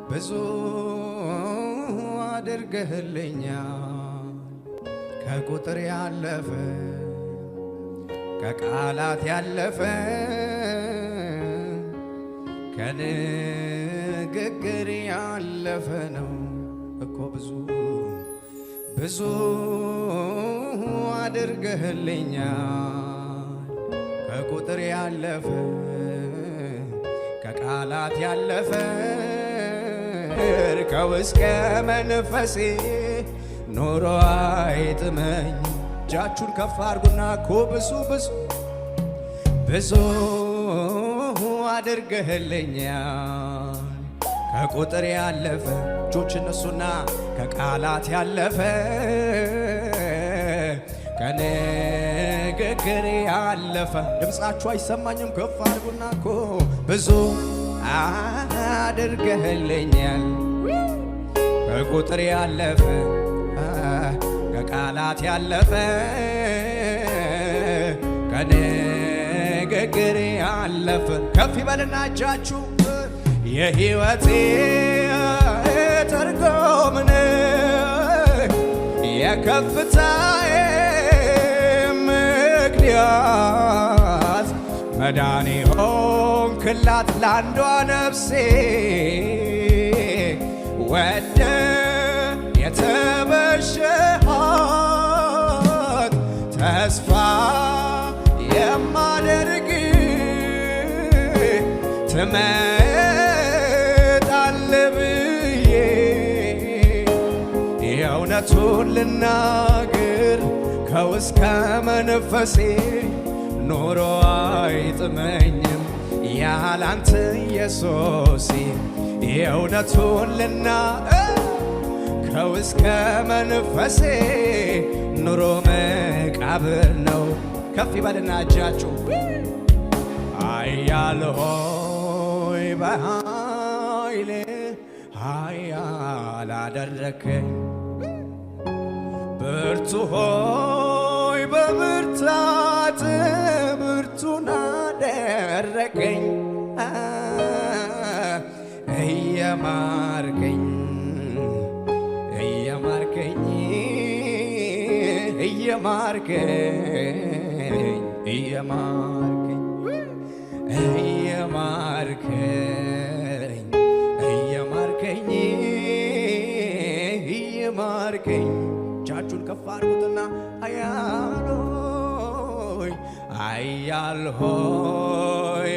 ብዙ አድርገህልኛል ከቁጥር ያለፈ ከቃላት ያለፈ ከንግግር ያለፈ ነው እኮ ብዙ አድርገህልኛል ከቁጥር ያለፈ ከቃላት ያለፈ ከውስጥ መንፈሴ ኖሮ አይጥመኝ። እጃችሁን ከፍ አድርጉና እኮ ብዙ አድርገህልኛል ከቁጥር ያለፈ እጆች እነሱና ከቃላት ያለፈ ከንግግር ያለፈ ድምፃችሁ አይሰማኝም። ከፍ አድርጉና እኮ ብዙ አድርገህልኛል ከቁጥር ያለፈ ከቃላት ያለፈ ከንግግር ያለፈ ከፍ ይበልና እጃችሁ የሕይወቴ ትርጉም የከፍታዬ ምክንያት መዳኔ ሆንክላት ለአንዷ ነፍሴ ወደ የተበሸሃት ተስፋ የማደርግ ትመጣለህ ብዬ የእውነቱን ልናገር ከውስጥ መንፈሴ ኖሮ አይጥመኝም ያላንተ ኢየሱሴ የእውነቱን ልናገር ከውስጥ መንፈሴ ኑሮ መቃብር ነው። ከፍ ይበልና እጃችሁ ኃያል ሆይ በኃይል ኃያል አደረከኝ ብርቱ ሆይ በብርታት ብርቱን አደረከኝ እየማርከኝ እየማርከኝ እጃችሁን ከፍ አድርጉትና ኃያል ሆይ